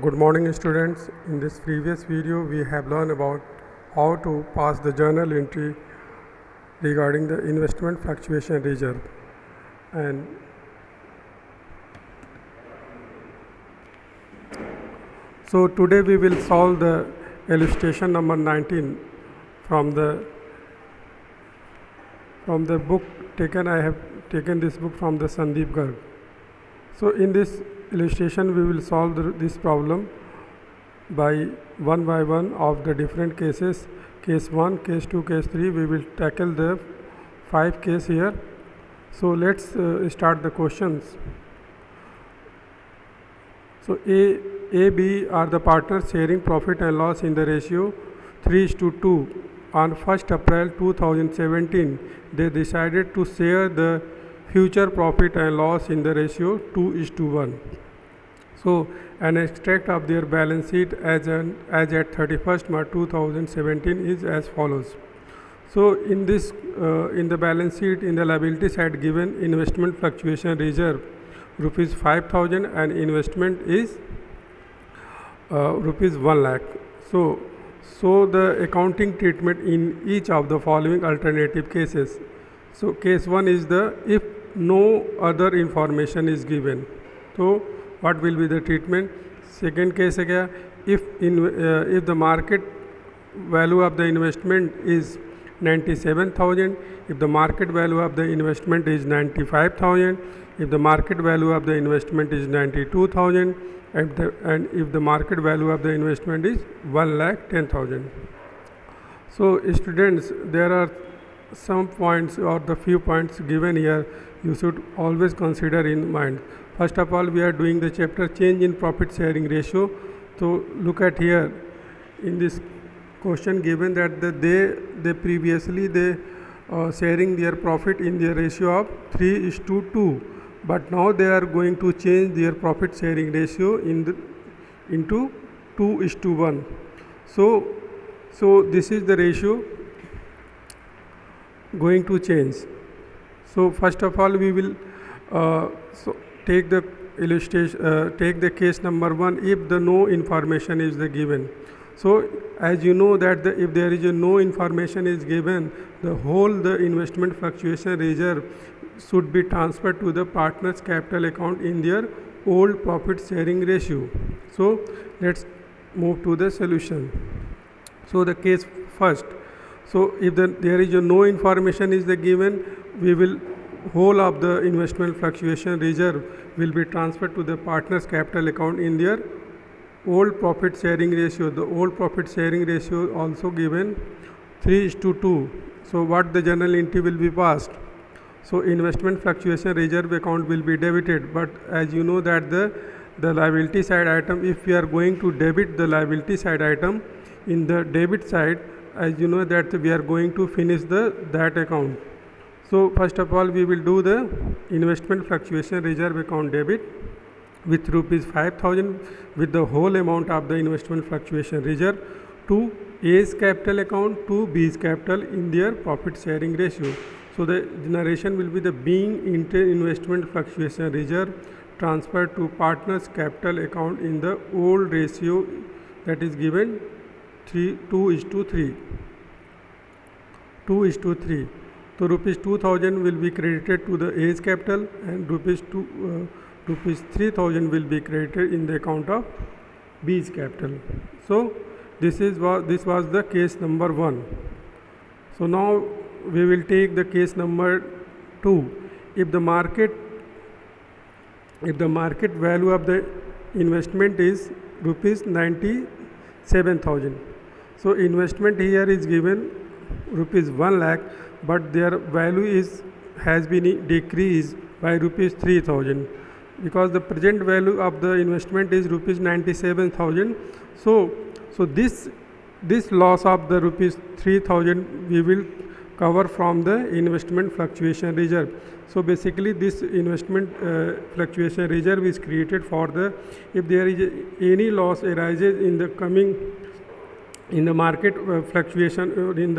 Good morning students. In this previous video we have learned about how to pass the journal entry regarding the investment fluctuation reserve, and so today we will solve the illustration number 19 from the book taken. I have taken this book from the Sandeep Garg. So in this illustration we will solve this problem by one of the different cases. Case 1, case 2, case 3. We will tackle the 5 cases here. So let's start the questions. So A, B are the partners sharing profit and loss in the ratio 3:2. On 1st April 2017, they decided to share the future profit and loss in the ratio 2:1. So an extract of their balance sheet as at 31st March 2017 is as follows. So in this in the balance sheet, in the liability side, given investment fluctuation reserve rupees 5,000 and investment is rupees 1 lakh. So the accounting treatment in each of the following alternative cases. So case 1 is the if no other information is given. So what will be the treatment? Second case है क्या? If the market value of the investment is 97,000, if the market value of the investment is 95,000, if the market value of the investment is 92,000, and if the market value of the investment is 1,10,000. So students, there are some points or the few points given here you should always consider in mind. First of all, we are doing the chapter change in profit sharing ratio. So look at here in this question given that they previously sharing their profit in the ratio of 3:2, but now they are going to change their profit sharing ratio into 2:1. So this is the ratio going to change. So first of all, we will take the illustration, take the case number 1 if the no information is the given. So as you know that if there is a no information is given, the investment fluctuation reserve should be transferred to the partner's capital account in their old profit sharing ratio. So let's move to the solution. So the case first. So if there is a no information is the given, we will whole of the investment fluctuation reserve will be transferred to the partner's capital account in their old profit sharing ratio. The old profit sharing ratio also given 3:2. So what the journal entry will be passed? So investment fluctuation reserve account will be debited, but as you know that the liability side item, if we are going to debit the liability side item in the debit side, as you know that we are going to finish that account. So first of all, we will do the investment fluctuation reserve account debit with rupees 5,000 with the whole amount of the investment fluctuation reserve to A's capital account to B's capital in their profit sharing ratio. So the generation will be the being investment fluctuation reserve transferred to partner's capital account in the old ratio that is given 2:3. So rupees 2,000 will be credited to the A's capital and rupees 3,000 will be credited in the account of B's capital. So this was the case number 1. So now we will take the case number 2. If the market value of the investment is rupees 97,000. So investment here is given rupees 1 lakh, but their value has been decreased by rupees 3,000 because the present value of the investment is rupees 97,000. So this loss of the rupees 3,000 we will cover from the investment fluctuation reserve. So basically this investment fluctuation reserve is created for if there is any loss arises in the market fluctuation in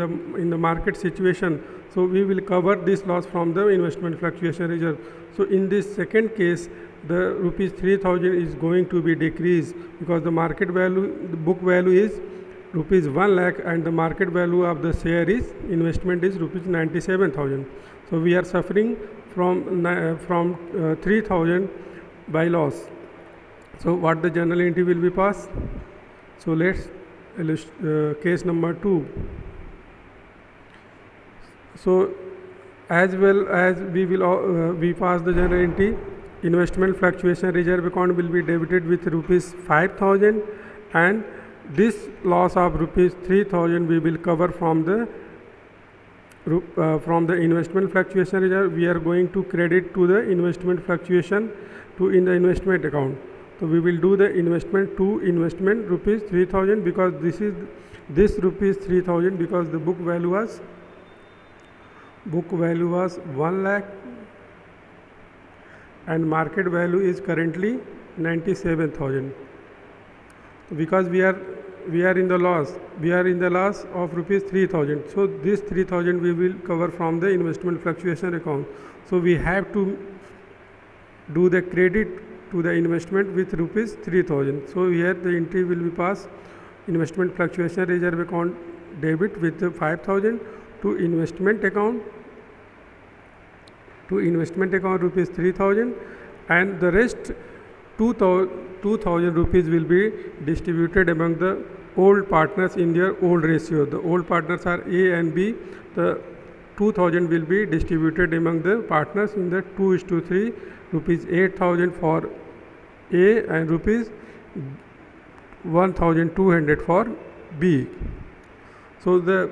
the market situation, so we will cover this loss from the investment fluctuation reserve. So in this second case, the rupees 3000 is going to be decreased, because the market value, the book value is rupees 1 lakh and the market value of the share is investment is rupees 97,000. So we are suffering from 3000 by loss. So what the journal entry will be passed? So let's case number 2. So as well as we pass the journal entry, investment fluctuation reserve account will be debited with rupees 5,000, and this loss of rupees 3,000 we will cover from the investment fluctuation reserve. We are going to credit to the investment fluctuation in the investment account. So we will do the investment to investment rupees 3,000, because this rupees 3,000, because the book value was 1 lakh and market value is currently 97,000. Because we are in the loss, of rupees 3,000. So this 3,000 we will cover from the investment fluctuation account. So we have to do the credit to the investment with rupees 3,000. So here the entry will be passed: investment fluctuation reserve account debit with 5,000 to investment account rupees 3,000, and the rest 2,000 rupees will be distributed among the old partners in their old ratio. The old partners are A and B. The 2,000 will be distributed among the partners in the 2:3, rupees 8,000 for A and rupees 1,200 for B. So the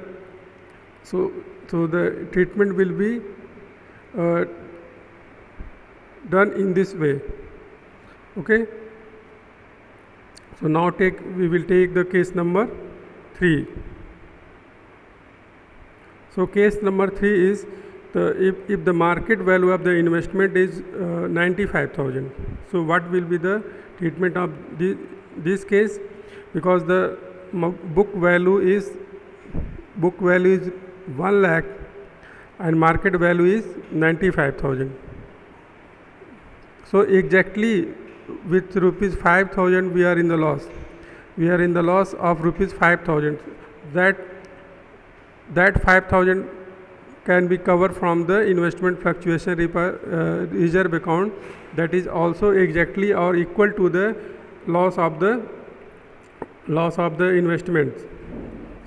treatment will be done in this way. Okay. So now we will take the case number 3. So case number 3 is if the market value of the investment is 95,000. So what will be the treatment of this case? Because the book value is 1 lakh and market value is 95,000. So exactly with rupees 5,000 we are in the loss. We are in the loss of rupees 5,000. That 5,000 can be covered from the investment fluctuation reserve account. That is also exactly or equal to the loss of the investments.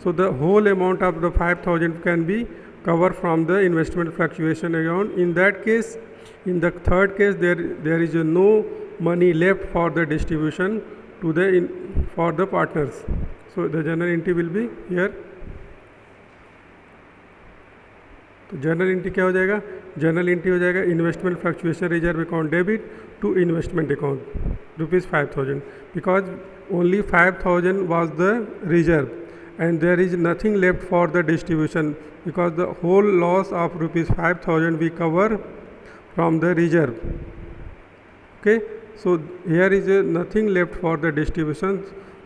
So the whole amount of the 5,000 can be covered from the investment fluctuation account. In that case, in the third case, there is no money left for the distribution to for the partners. So the journal entry will be here. तो journal entry क्या हो जाएगा? Journal entry हो जाएगा investment fluctuation reserve account debit to investment account rupees 5,000, because only 5,000 was the reserve and there is nothing left for the distribution, because the whole loss of rupees 5,000 we cover from the reserve. Okay, so here is nothing left for the distribution.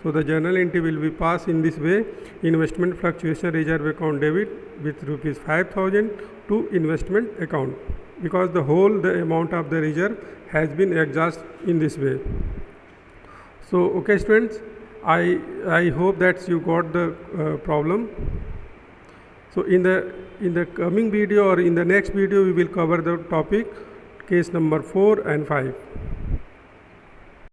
So the journal entry will be passed in this way: investment fluctuation reserve account debit with rupees 5,000 to investment account, because the amount of the reserve has been exhausted in this way. So okay students, I hope that you got the problem. So in the coming video or in the next video we will cover the topic case number 4 and 5.